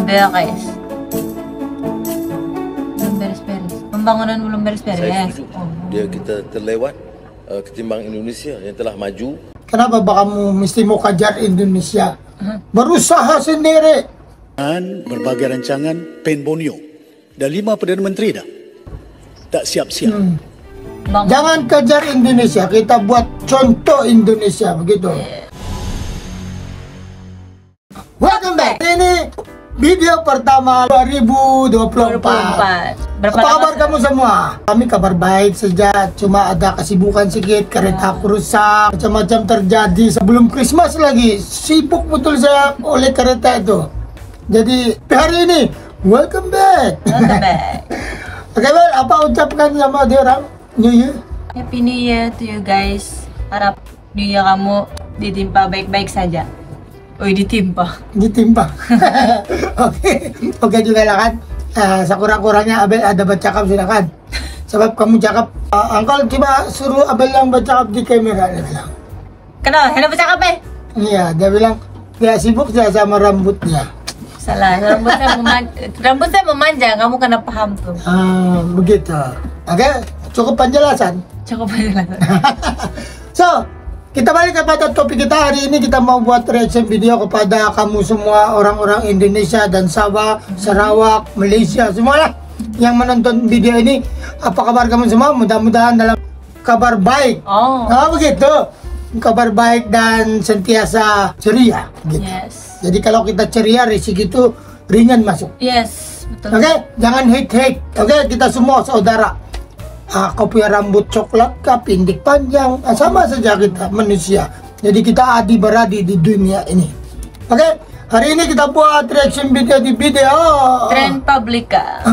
beres. Belum beres-beres. Pembangunan belum Saya beres-beres. setuju. Dia kita terlewat ketimbang Indonesia yang telah maju. Kenapa ba kamu mesti mau kejar Indonesia? Berusaha sendiri. Dan berbagai rancangan PEN Borneo. Dan 5 Perdana Menteri dah. Tak siap-siap. Jangan kejar Indonesia, kita buat contoh Indonesia, begitu. Welcome back. Ini video pertama 2024. Berapa Apa lama kabar kamu semua? Kami kabar baik saja, cuma ada kesibukan sedikit, kereta aku rusak, macam-macam terjadi sebelum Christmas lagi. Sibuk betul saya oleh kereta itu. Jadi hari ini welcome back. Welcome back. Oke, Bel, apa ucapkan sama dia orang? New Year. Happy New Year to you guys. Harap New Year kamu ditimpa baik-baik saja. Ditimpa. Oke juga lah kan. Sekurang-kurangnya Abel ada bercakap sudah kan. Sebab kamu cakap, Uncle coba suruh Abel yang bercakap di kamera, dia bilang. Kenapa? Hendak bercakap Iya, dia bilang dia sibuk saya sama rambutnya. Salah, rambut saya memanjang, kamu kena paham tuh. Begitu. Oke, cukup penjelasan. Cukup penjelasan. So, kita balik kepada topik kita hari ini. Kita mau buat reaction video kepada kamu semua, orang-orang Indonesia dan Sabah, Sarawak, Malaysia, semualah yang menonton video ini. Apa kabar kamu semua? Mudah-mudahan dalam kabar baik. Begitu. Kabar baik dan sentiasa ceria. Gitu. Yes. Jadi kalau kita ceria, rezeki itu ringan masuk. Yes, betul. Oke, jangan hate. Oke, kita semua saudara. Kau punya rambut coklat kah, pindik panjang, sama saja kita manusia. Jadi kita adik-beradik di dunia ini. Oke, hari ini kita buat reaction video di video Trend Publika.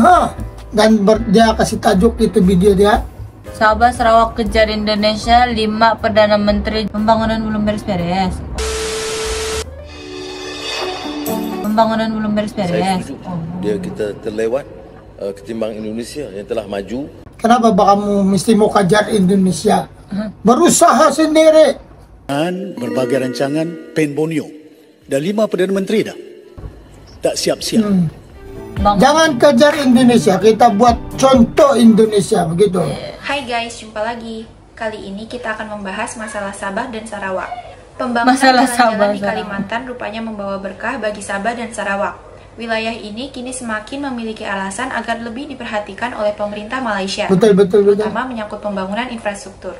Dan dia kasih tajuk itu video dia. Sabah Sarawak kejar Indonesia, 5 Perdana Menteri. Pembangunan belum beres-beres. Pembangunan belum Saya beres-beres. setuju. Dia kita terlewat ketimbang Indonesia yang telah maju. Kenapa ba kamu mesti mau kejar Indonesia? Berusaha sendiri. Dan berbagai rancangan PEN Borneo. Dan 5 Perdana Menteri dah. Tak siap-siap. Jangan kejar Indonesia, kita buat contoh Indonesia, begitu. Hai guys, jumpa lagi. Kali ini kita akan membahas masalah Sabah dan Sarawak. Pembangunan jalan-jalan di Kalimantan rupanya membawa berkah bagi Sabah dan Sarawak. Wilayah ini kini semakin memiliki alasan agar lebih diperhatikan oleh pemerintah Malaysia. Betul. Terutama menyangkut pembangunan infrastruktur.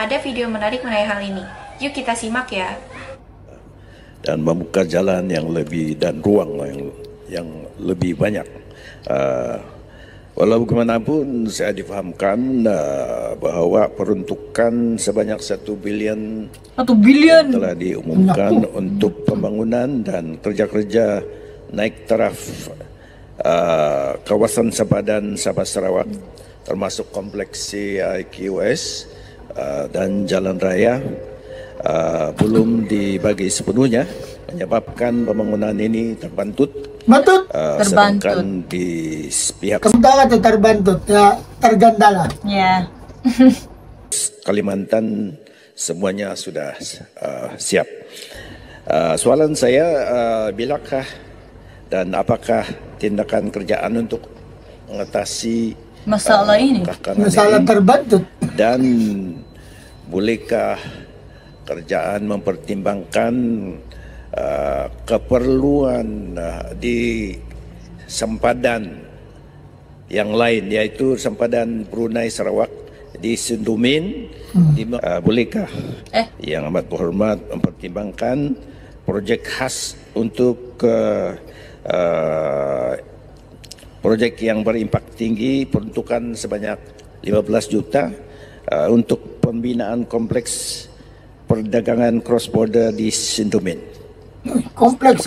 Ada video menarik mengenai hal ini. Yuk kita simak ya. Dan membuka jalan yang lebih dan ruang yang lebih banyak. Walau bagaimanapun saya difahamkan bahawa peruntukan sebanyak 1 bilion telah diumumkan untuk pembangunan dan kerja-kerja naik taraf kawasan Sabah dan Sabah Sarawak, termasuk kompleks CIQS dan jalan raya belum dibagi sepenuhnya, menyebabkan pembangunan ini terbantut. Sedangkan di pihak kamu tahu kata terbantut ya, tergandala. Ya. Kalimantan semuanya sudah siap. Soalan saya, bilakah dan apakah tindakan kerjaan untuk mengatasi masalah ini? Masalah terbantut. Dan bolehkah kerjaan mempertimbangkan keperluan di sempadan yang lain, yaitu sempadan Brunei Sarawak di Sundumin. Bolehkah yang amat berhormat mempertimbangkan projek khas untuk projek yang berimpak tinggi, peruntukan sebanyak 15 juta untuk pembinaan kompleks perdagangan cross border di Sundumin. Kompleks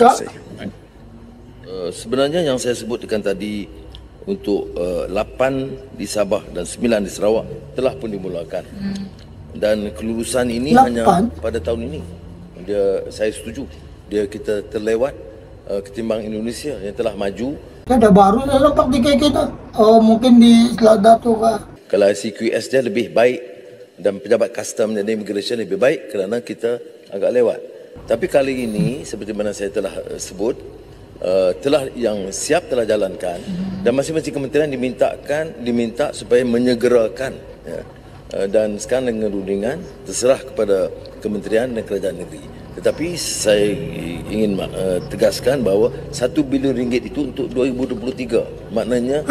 Sebenarnya yang saya sebutkan tadi untuk 8 di Sabah dan 9 di Sarawak telah pun dimulakan. Dan kelulusan ini 8? hanya pada tahun ini. Saya setuju. Dia kita terlewat ketimbang Indonesia yang telah maju. Ada baru saya nampak di kayak kita. Mungkin di Selada tuh kah? Kalau CQS dia lebih baik dan pejabat custom dan immigration lebih baik kerana kita agak lewat. Tapi kali ini seperti mana saya telah sebut, yang siap telah jalankan, dan masing-masing kementerian diminta supaya menyegerakan, ya. Dan sekarang dengan rundingan terserah kepada kementerian dan kerajaan negeri. Tetapi saya ingin tegaskan bahawa 1 bilion ringgit itu untuk 2023. Maknanya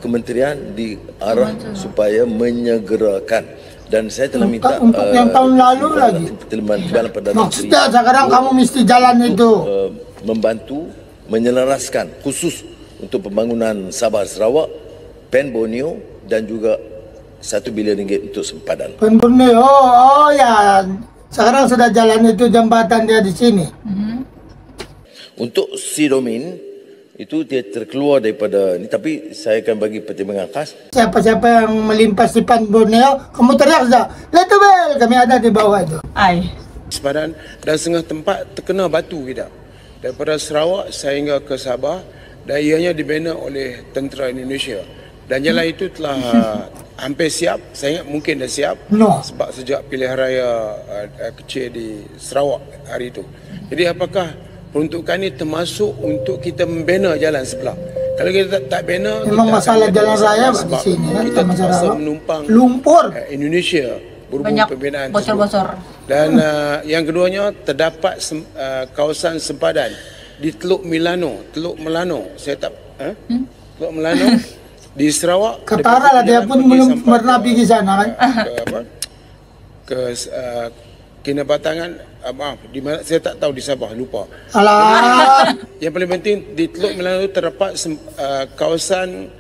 kementerian diarah supaya menyegerakan. Dan saya telah minta untuk yang tahun lalu lagi. Maksudnya sekarang kamu mesti jalan itu membantu menyelaraskan khusus untuk pembangunan Sabah Sarawak, Pen Borneo dan juga 1 bilion ringgit untuk sempadan. Pen Borneo, oh ya, sekarang sudah jalan itu jembatan dia di sini. Untuk Sidomin itu dia terkeluar daripada ini, tapi saya akan bagi pertimbangan khas. Siapa-siapa yang melimpas di Pen Borneo, kamu teriak saja, Letubel, kami ada di bawah itu. Sempadan dan setengah tempat terkena batu kita. Daripada Sarawak sehingga ke Sabah, dan ianya dibina oleh tentera Indonesia. Dan jalan itu telah hampir siap, saya ingat mungkin dah siap. Sebab sejak pilihan raya kecil di Sarawak hari itu. Jadi apakah peruntukan ini termasuk untuk kita membina jalan sebelah? Kalau kita tak bina, memang masalah jalan raya di sini kita terpaksa menumpang lumpur Indonesia berhubung pembinaan bocor-bocor. Dan yang keduanya terdapat kawasan sempadan di Teluk Melano, saya tak Teluk Melano di Sarawak. Ketara lah, dia pun belum pernah pergi sana kan. Ke Kinabatangan, maaf, di mana saya tak tahu, di Sabah, lupa. Alah. Yang paling penting di Teluk Melano terdapat kawasan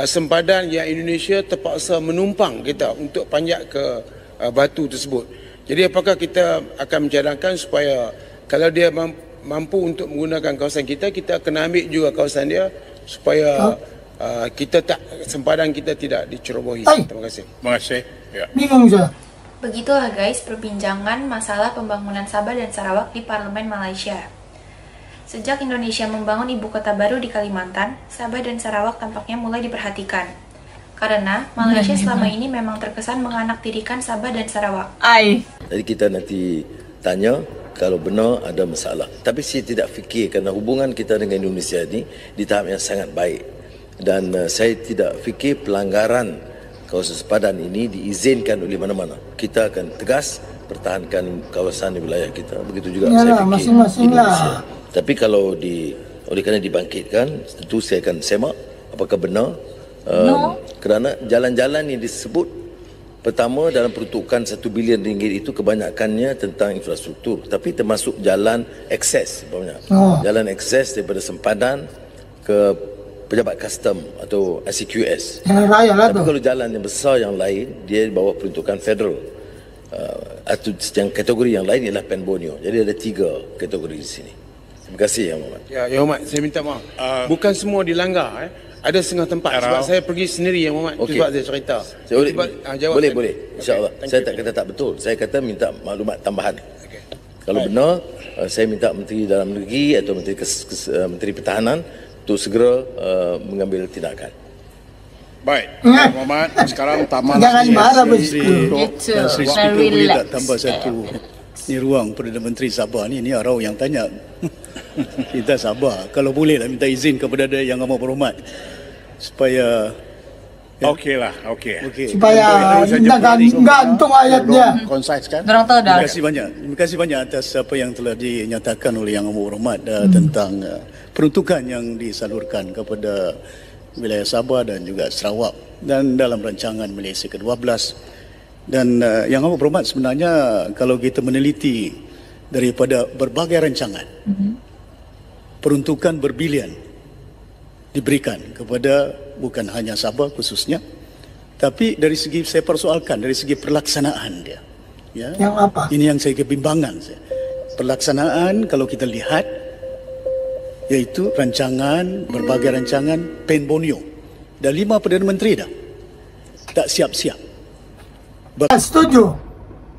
sempadan yang Indonesia terpaksa menumpang kita untuk panjat ke batu tersebut. Jadi apakah kita akan mencadangkan supaya kalau dia mampu untuk menggunakan kawasan kita, kita kena ambil juga kawasan dia supaya sempadan kita tidak dicerobohi. Terima kasih. Terima kasih. Ya. Bingung saya. Begitulah guys perbincangan masalah pembangunan Sabah dan Sarawak di Parlemen Malaysia. Sejak Indonesia membangun ibu kota baru di Kalimantan, Sabah dan Sarawak tampaknya mulai diperhatikan. Karena Malaysia selama ini memang terkesan menganaktirikan Sabah dan Sarawak. Jadi kita nanti tanya kalau benar ada masalah. Tapi saya tidak fikir kerana hubungan kita dengan Indonesia ini di tahap yang sangat baik. Dan saya tidak fikir pelanggaran kawasan sempadan ini diizinkan oleh mana-mana. Kita akan tegas pertahankan kawasan di wilayah kita. Begitu juga saya fikir masing-masing Indonesia. Tapi kalau oleh kerana dibangkitkan, tentu saya akan semak apakah benar. Kerana jalan-jalan yang disebut pertama dalam peruntukan 1 bilion ringgit itu kebanyakannya tentang infrastruktur. Tapi termasuk jalan akses. Jalan akses daripada sempadan ke pejabat custom atau ICQS. Tapi kalau jalan yang besar yang lain, dia bawa peruntukan federal. Atau yang kategori yang lain ialah Pen Borneo. Jadi ada 3 kategori di sini. Terima kasih Yang Hormat. Ya, Yang Hormat, saya minta maaf. Bukan semua dilanggar. Ada setengah tempat. Sebab saya pergi sendiri Yang Hormat. Sebab saya cerita. Boleh. InsyaAllah. Saya tak kata tak betul. Saya kata minta maklumat tambahan. Kalau benar, saya minta Menteri Dalam Negeri atau Menteri Pertahanan untuk segera mengambil tindakan. Baik, Muhammad, sekarang tamat. Jangan marah Dan Sri Speaker boleh tak tambah satu ni ruang Perdana Menteri Sabah ni Arau yang tanya. Kita Sabah, kalau boleh lah minta izin kepada Yang Amat Berhormat supaya Okey. supaya gantung ayatnya. Concise kan? Terima kasih banyak atas apa yang telah dinyatakan oleh Yang Amat Berhormat tentang peruntukan yang disalurkan kepada wilayah Sabah dan juga Sarawak dan dalam rancangan Malaysia ke-12. Dan Yang Amat Berhormat sebenarnya kalau kita meneliti daripada berbagai rancangan, peruntukan berbilion diberikan kepada bukan hanya Sabah khususnya, tapi dari segi saya persoalkan dari segi pelaksanaan dia. Ya. Yang apa? Ini yang saya kebimbangan. Pelaksanaan kalau kita lihat yaitu berbagai rancangan Pen Borneo. Dan 5 Perdana Menteri dah tak siap-siap. Setuju.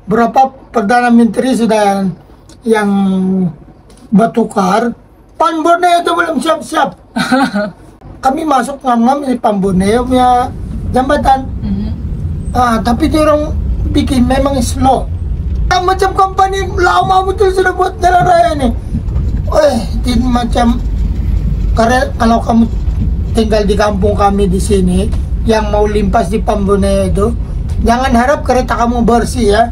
Berapa Perdana Menteri sudah yang bertukar. Pen Borneo itu belum siap-siap. Kami masuk ngam-ngam di Pen Borneo punya jambatan. Tapi dia orang bikin memang slow. Macam company lama betul sudah buat jalan raya ni. Ini macam Karena kalau kamu tinggal di kampung kami di sini, yang mau limpas di Pamboneo itu, jangan harap kereta kamu bersih ya.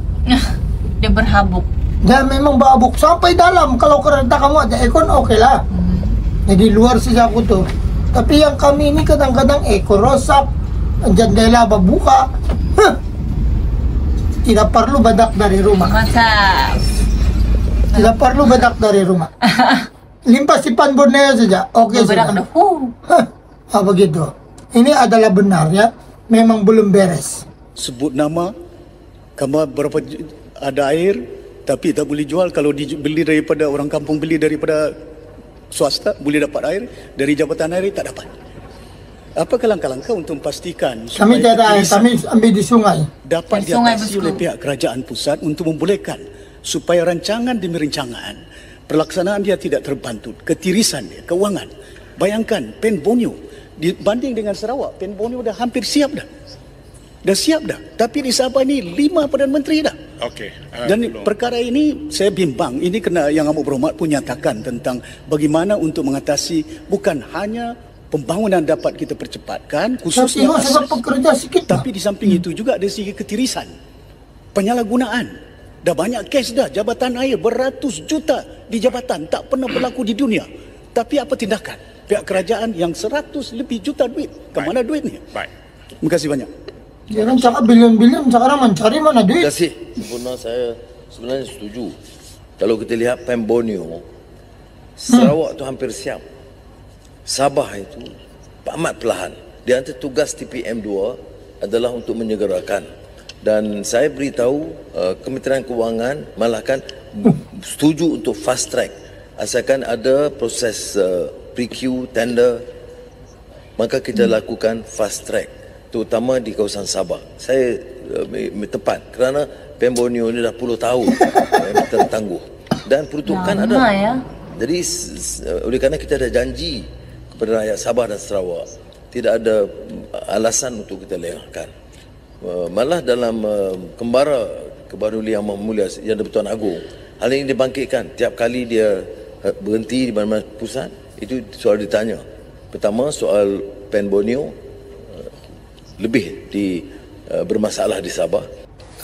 Dia berhabuk. Dia memang babuk sampai dalam. Kalau kereta kamu ada ekon, oke lah. Jadi luar saja aku tuh. Tapi yang kami ini kadang-kadang ekor rosak, jendela berbuka. Tidak perlu badak dari rumah. Mantap. Tidak perlu badak dari rumah. Limpas di Pamboneo saja. Oke Badak sudah. udah. Begitu. Ini adalah benar ya. Memang belum beres. Sebut nama, kamu berapa ada air, tapi tak boleh jual. Kalau dibeli daripada orang kampung, beli daripada swasta, boleh dapat air. Dari jabatan air tak dapat. Apakah langkah-langkah untuk memastikan Kami tidak ada air, kami ambil di sungai. dapat Di sungai diatasi Bosku. oleh pihak kerajaan pusat untuk membolehkan supaya rancangan demi rancangan pelaksanaan dia tidak terbantut, ketirisan dia, keuangan. Bayangkan Pen Borneo dibanding dengan Sarawak, Pen Borneo dah hampir siap dah. Dah siap dah. Tapi di Sabah ni 5 Perdana Menteri dah. Okey. Dan perkara ini saya bimbang. Ini kena Yang Amat Berhormat pun nyatakan tentang bagaimana untuk mengatasi bukan hanya pembangunan dapat kita percepatkan khususnya Tengok sebab pekerja sikit. tapi di samping itu juga dari segi ketirisan, penyalahgunaan. Dah banyak kes dah, jabatan air beratus juta di jabatan tak pernah berlaku di dunia. Tapi apa tindakan pihak kerajaan yang 100 lebih juta duit? Ke mana duit ni? Baik. Terima kasih banyak. Jangan cakap bilion-bilion, sekarang mencari mana duit. Terima kasih. Sempurna, saya sebenarnya setuju. Kalau kita lihat Pen Borneo, Sarawak tu hampir siap. Sabah itu amat perlahan. Di antara tugas TPM2 adalah untuk menyegerakan. Dan saya beritahu Kementerian Kewangan malahkan setuju untuk fast track. Asalkan ada proses pre-queue, tender, maka kita lakukan fast track. Terutama di kawasan Sabah. Saya tepat kerana Pen Borneo ini dah puluh tahun tertangguh. Dan peruntukan ada. Ya. Jadi oleh kerana kita ada janji kepada rakyat Sabah dan Sarawak, tidak ada alasan untuk kita lengahkan. Malah dalam kembara Kebahagiaan Yang Mulia Yang di-Pertuan Agong, hal ini dibangkitkan tiap kali dia berhenti di mana-mana pusat. Itu soal ditanya. Pertama soal Pen Borneo lebih bermasalah di Sabah.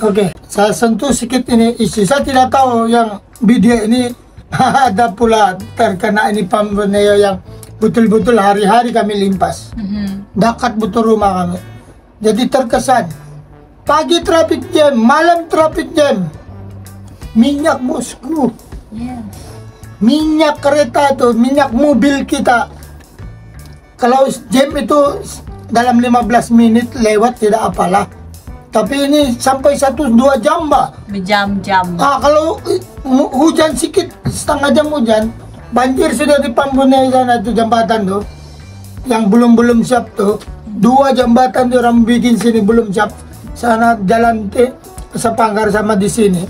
Okey, saya sentuh sikit ini isu. Saya tidak tahu yang video ini ada pula terkena ini Pamboneo yang betul-betul hari-hari kami limpas. Dekat betul rumah kami. Jadi terkesan pagi traffic jam, malam traffic jam. Minyak bosku. Minyak kereta itu, minyak mobil kita. Kalau jam itu dalam 15 menit lewat tidak apalah. Tapi ini sampai 1-2 jam, Mbak. Berjam-jam. Kalau hujan sikit, setengah jam hujan, banjir sudah di Pamboneo sana itu jembatan tuh. Yang belum siap tuh. 2 jembatan tuh orang bikin sini belum siap. Sana jalan sepanggar sama di sini.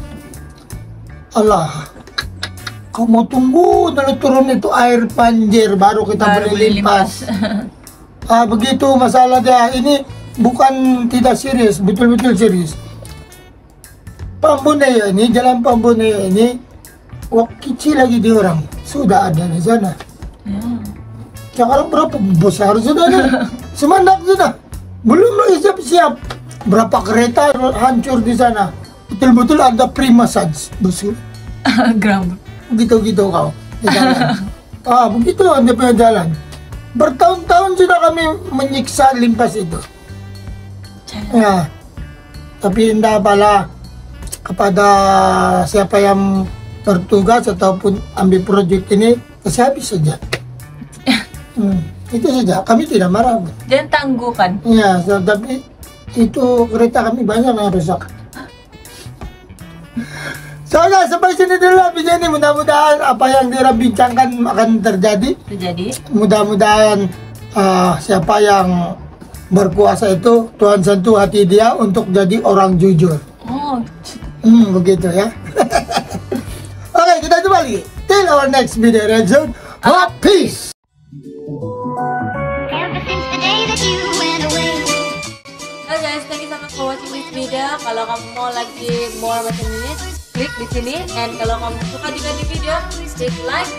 Allah. Kamu tunggu dulu turun itu air banjir baru kita boleh limpas. Begitu masalah dia. Ini bukan tidak serius, betul-betul serius. Pamboneo ini, jalan Pamboneo ini, kecil lagi di orang. Sudah ada di sana. Sekarang berapa besar sudah ada? Semandak sudah. Belum lagi siap-siap. Berapa kereta hancur di sana. Betul-betul ada pre-massage. Besul. Gram. Begitu-gitu kau. Di jalan. Begitu dia punya jalan. Bertahun-tahun sudah kami menyiksa limpas itu. Ya, tapi tidak apalah kepada siapa yang bertugas ataupun ambil proyek ini, kasih habis saja. Itu saja, kami tidak marah. Dan tangguhkan. Ya, tapi itu kereta kami banyak yang rusak. Soalnya sampai sini dulu video ini, mudah-mudahan apa yang dibincangkan akan terjadi. Mudah-mudahan siapa yang berkuasa itu Tuhan sentuh hati dia untuk jadi orang jujur. Begitu ya. Oke, kita jumpa lagi. Till our next video reaction. Peace. Halo guys, thank you so much for watching this video. Kalau kamu mau lagi more macam ini, klik di sini. And kalau kamu suka juga di video, please like